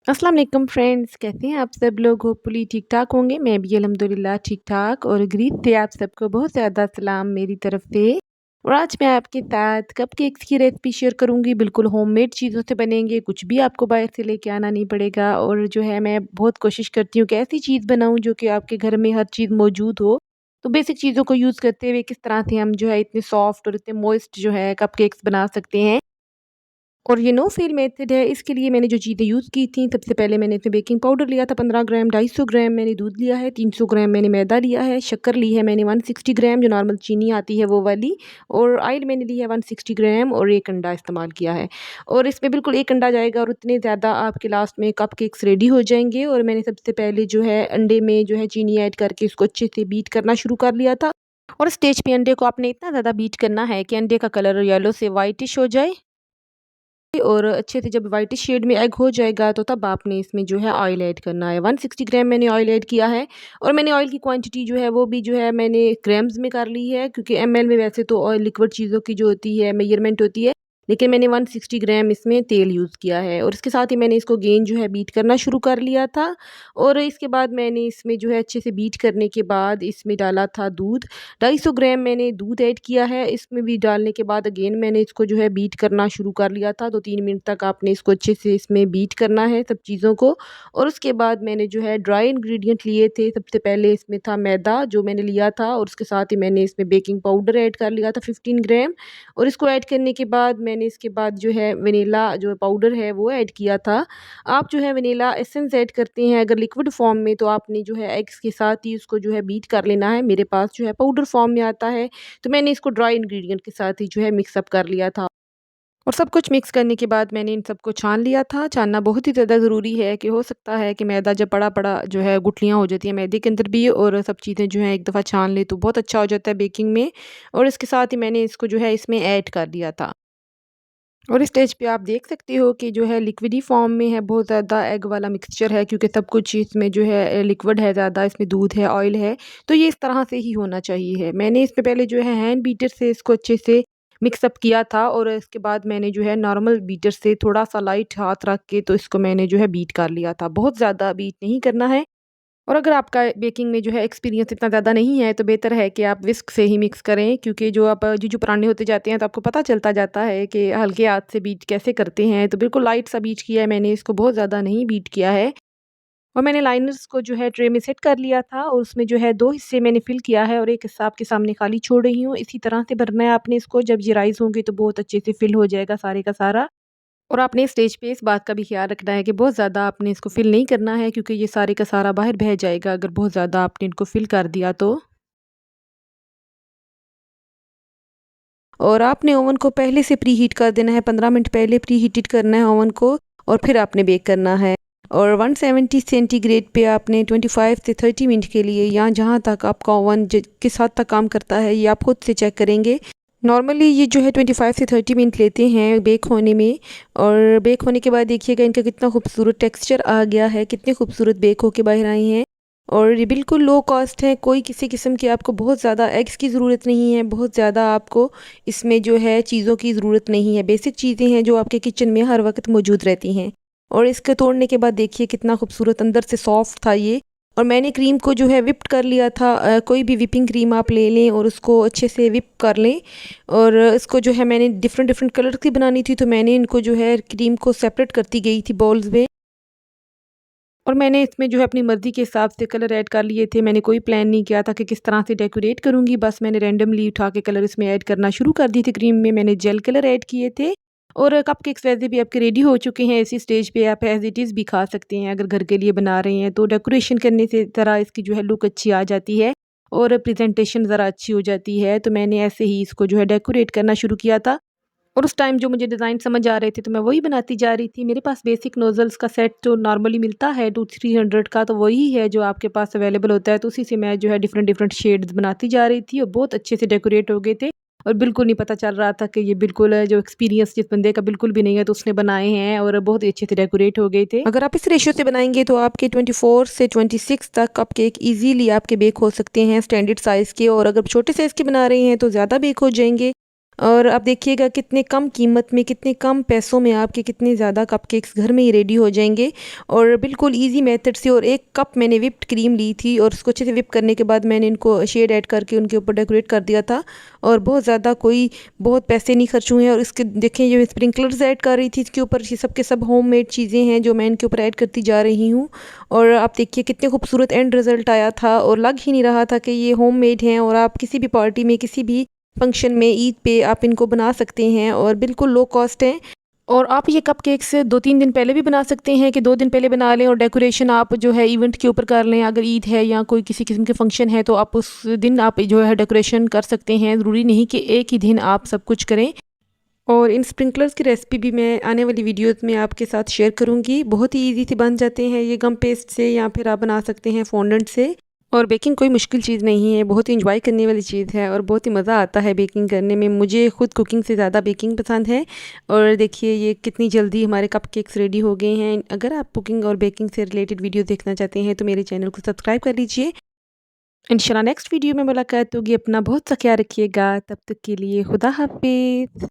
अस्सलाम वालेकुम फ्रेंड्स, कैसे हैं आप सब लोग? होपफुली ठीक ठाक होंगे। मैं भी अल्हम्दुलिल्लाह ठीक ठाक और ग्रीत से आप सबको बहुत ज़्यादा सलाम मेरी तरफ से। और आज मैं आपके साथ कपकेक्स की रेसिपी शेयर करूंगी। बिल्कुल होममेड चीज़ों से बनेंगे, कुछ भी आपको बाहर से लेके आना नहीं पड़ेगा। और जो है मैं बहुत कोशिश करती हूँ कि ऐसी चीज़ बनाऊँ जो कि आपके घर में हर चीज़ मौजूद हो। तो बेसिक चीज़ों को यूज़ करते हुए किस तरह से हम जो है इतने सॉफ्ट और इतने मॉइस्ट जो है कपकेक्स बना सकते हैं। और ये नो फेल मेथड है। इसके लिए मैंने जो चीज़ें यूज़ की थी, सबसे पहले मैंने इसमें बेकिंग पाउडर लिया था 15 ग्राम, 250 ग्राम मैंने दूध लिया है, 300 ग्राम मैंने मैदा लिया है, शक्कर ली है मैंने 160 ग्राम जो नॉर्मल चीनी आती है वो वाली, और ऑयल मैंने ली है 160 ग्राम, और 1 अंडा इस्तेमाल किया है। और इसमें बिल्कुल 1 अंडा जाएगा और उतने ज़्यादा आपके लास्ट में कपकेक्स रेडी हो जाएँगे। और मैंने सबसे पहले जो है अंडे में जो है चीनी ऐड करके इसको अच्छे से बीट करना शुरू कर लिया था। और स्टेज पे अंडे को आपने इतना ज़्यादा बीट करना है कि अंडे का कलर येलो से व्हाइटिश हो जाए। और अच्छे से जब व्हाइटिश शेड में एग हो जाएगा तो तब आपने इसमें जो है ऑयल ऐड करना है। 160 ग्राम मैंने ऑयल ऐड किया है। और मैंने ऑयल की क्वांटिटी जो है वो भी जो है मैंने ग्राम्स में कर ली है, क्योंकि एमएल में वैसे तो ऑयल लिक्विड चीज़ों की जो होती है मेजरमेंट होती है, लेकिन मैंने 160 ग्राम इसमें तेल यूज़ किया है। और इसके साथ ही मैंने इसको गेन जो है बीट करना शुरू कर लिया था। और इसके बाद मैंने इसमें जो है अच्छे से बीट करने के बाद इसमें डाला था दूध। 250 ग्राम मैंने दूध ऐड किया है। इसमें भी डालने के बाद अगेन मैंने इसको जो है बीट करना शुरू कर लिया था। 2-3 मिनट तक आपने इसको अच्छे से इसमें बीट करना है सब चीज़ों को। और उसके बाद मैंने जो है ड्राई इंग्रेडिएंट लिए थे। सबसे पहले इसमें था मैदा जो मैंने लिया था, और उसके साथ ही मैंने इसमें बेकिंग पाउडर ऐड कर लिया था 15 ग्राम। और इसको ऐड करने के बाद मैंने इसके बाद जो है वनीला जो पाउडर है वो ऐड किया था। आप जो है वनीला एसेंस ऐड करते हैं अगर लिक्विड फॉर्म में, तो आपने जो है एग्स के साथ ही उसको जो है बीट कर लेना है। मेरे पास जो है पाउडर फॉर्म में आता है, तो मैंने इसको ड्राई इंग्रेडिएंट के साथ ही जो है मिक्स अप कर लिया था। और सब कुछ मिक्स करने के बाद मैंने इन सबको छान लिया था। छानना बहुत ही ज़्यादा ज़रूरी है, कि हो सकता है कि मैदा जब बड़ा-बड़ा जो है गुठलियाँ हो जाती हैं मैदे के अंदर भी, और सब चीज़ें जो हैं एक दफ़ा छान लें तो बहुत अच्छा हो जाता है बेकिंग में। और इसके साथ ही मैंने इसको जो है इसमें ऐड कर दिया था। और इस स्टेज पे आप देख सकते हो कि जो है लिक्विडी फॉर्म में है, बहुत ज़्यादा एग वाला मिक्सचर है, क्योंकि सब कुछ इसमें जो है लिक्विड है ज़्यादा, इसमें दूध है, ऑयल है। तो ये इस तरह से ही होना चाहिए है। मैंने इसमें पहले जो है हैंड बीटर से इसको अच्छे से मिक्स अप किया था, और इसके बाद मैंने जो है नॉर्मल बीटर से थोड़ा-सा लाइट हाथ रख के तो इसको मैंने जो है बीट कर लिया था। बहुत ज़्यादा बीट नहीं करना है। और अगर आपका बेकिंग में जो है एक्सपीरियंस इतना ज़्यादा नहीं है, तो बेहतर है कि आप विस्क से ही मिक्स करें, क्योंकि जो आप जो पुराने होते जाते हैं तो आपको पता चलता जाता है कि हल्के हाथ से बीट कैसे करते हैं। तो बिल्कुल लाइट सा बीट किया है मैंने, इसको बहुत ज़्यादा नहीं बीट किया है। और मैंने लाइनर्स को जो है ट्रे में सेट कर लिया था, और उसमें जो है 2 हिस्से मैंने फिल किया है और 1 हिस्सा आपके सामने खाली छोड़ रही हूँ। इसी तरह से भरना है आपने इसको, जब ये राइज़ होंगे तो बहुत अच्छे से फिल हो जाएगा सारे का सारा। और आपने स्टेज पे इस बात का भी ख़्याल रखना है कि बहुत ज़्यादा आपने इसको फ़िल नहीं करना है, क्योंकि ये सारे का सारा बाहर बह जाएगा अगर बहुत ज़्यादा आपने इनको फ़िल कर दिया तो। और आपने ओवन को पहले से प्री हीट कर देना है, 15 मिनट पहले प्री हीटेड करना है ओवन को, और फिर आपने बेक करना है। और 170 सेंटीग्रेड पे आपने 25 से 30 मिनट के लिए, या जहाँ तक आपका ओवन किस हद तक काम करता है ये आप खुद से चेक करेंगे। नॉर्मली ये जो है 25 से 30 मिनट लेते हैं बेक होने में। और बेक होने के बाद देखिएगा इनका कितना खूबसूरत टेक्सचर आ गया है, कितने खूबसूरत बेक होके बाहर आई हैं। और ये बिल्कुल लो कॉस्ट है, कोई किसी किस्म की आपको बहुत ज़्यादा एग्स की ज़रूरत नहीं है, बहुत ज़्यादा आपको इसमें जो है चीज़ों की ज़रूरत नहीं है। बेसिक चीज़ें हैं जो आपके किचन में हर वक्त मौजूद रहती हैं। और इसके तोड़ने के बाद देखिए कितना खूबसूरत अंदर से सॉफ्ट था ये। और मैंने क्रीम को जो है विप्ड कर लिया था। कोई भी विपिंग क्रीम आप ले लें और उसको अच्छे से विप कर लें। और इसको जो है मैंने डिफरेंट डिफरेंट कलर की बनानी थी, तो मैंने इनको जो है क्रीम को सेपरेट करती गई थी बॉल्स में। और मैंने इसमें जो है अपनी मर्ज़ी के हिसाब से कलर ऐड कर लिए थे। मैंने कोई प्लान नहीं किया था कि किस तरह से डेकोरेट करूँगी, बस मैंने रैंडमली उठा के कलर इसमें ऐड करना शुरू कर दी थी। क्रीम में मैंने जेल कलर ऐड किए थे। और कपकेक्स वैसे भी आपके रेडी हो चुके हैं। इसी स्टेज पे आप एज़ इट इज़ भी खा सकते हैं अगर घर के लिए बना रहे हैं, तो डेकोरेशन करने से ज़रा इसकी जो है लुक अच्छी आ जाती है, और प्रेजेंटेशन ज़रा अच्छी हो जाती है। तो मैंने ऐसे ही इसको जो है डेकोरेट करना शुरू किया था। और उस टाइम जो मुझे डिज़ाइन समझ आ रहे थे तो मैं वही बनाती जा रही थी। मेरे पास बेसिक नोज़ल्स का सेट जो नॉर्मली मिलता है 200-300 का, तो वही है जो आपके पास अवेलेबल होता है। तो उसी से मैं जो है डिफ़रेंट डिफ़रेंट शेड्स बनाती जा रही थी, और बहुत अच्छे से डेकोरेट हो गए थे। और बिल्कुल नहीं पता चल रहा था कि ये बिल्कुल जो एक्सपीरियंस जिस बंदे का बिल्कुल भी नहीं है तो उसने बनाए हैं, और बहुत ही अच्छे से डेकोरेट हो गए थे। अगर आप इस रेशियो से बनाएंगे तो आपके 24 से 26 तक कपकेक ईज़िली आपके बेक हो सकते हैं स्टैंडर्ड साइज़ के। और अगर छोटे साइज़ के बना रहे हैं तो ज़्यादा बेक हो जाएंगे। और आप देखिएगा कितने कम कीमत में, कितने कम पैसों में आपके कितने ज़्यादा कपकेक्स घर में ही रेडी हो जाएंगे। और बिल्कुल इजी मेथड से। और 1 कप मैंने व्हिप्ड क्रीम ली थी और उसको अच्छे से व्हिप करने के बाद मैंने इनको शेड ऐड करके उनके ऊपर डेकोरेट कर दिया था। और बहुत ज़्यादा बहुत पैसे नहीं खर्च हुए हैं। और इसके देखें, ये स्प्रिंकलर्स ऐड कर रही थी इसके ऊपर, ये सब के सब होममेड चीज़ें हैं जो मैं इनके ऊपर ऐड करती जा रही हूँ। और आप देखिए कितने खूबसूरत एंड रिज़ल्ट आया था और लग ही नहीं रहा था कि ये होममेड हैं। और आप किसी भी पार्टी में, किसी भी फंक्शन में, ईद पे आप इनको बना सकते हैं और बिल्कुल लो कॉस्ट है। और आप ये कपकेक्स 2-3 दिन पहले भी बना सकते हैं कि 2 दिन पहले बना लें और डेकोरेशन आप जो है इवेंट के ऊपर कर लें। अगर ईद है या कोई किसी किस्म के फंक्शन है तो आप उस दिन आप जो है डेकोरेशन कर सकते हैं। ज़रूरी नहीं कि एक ही दिन आप सब कुछ करें। और इन स्प्रिंकलर्स की रेसिपी भी मैं आने वाली वीडियोस में आपके साथ शेयर करूंगी। बहुत ही इजी से बन जाते हैं ये गम पेस्ट से, या फिर आप बना सकते हैं फॉन्डेंट से। और बेकिंग कोई मुश्किल चीज़ नहीं है, बहुत ही इंजॉय करने वाली चीज़ है और बहुत ही मज़ा आता है बेकिंग करने में। मुझे खुद कुकिंग से ज़्यादा बेकिंग पसंद है। और देखिए ये कितनी जल्दी हमारे कपकेक्स रेडी हो गए हैं। अगर आप कुकिंग और बेकिंग से रिलेटेड वीडियो देखना चाहते हैं तो मेरे चैनल को सब्सक्राइब कर लीजिए। इंशाल्लाह नेक्स्ट वीडियो में मुलाकात होगी। अपना बहुत सा ख्याल रखिएगा। तब तक के लिए खुदा हाफिज़।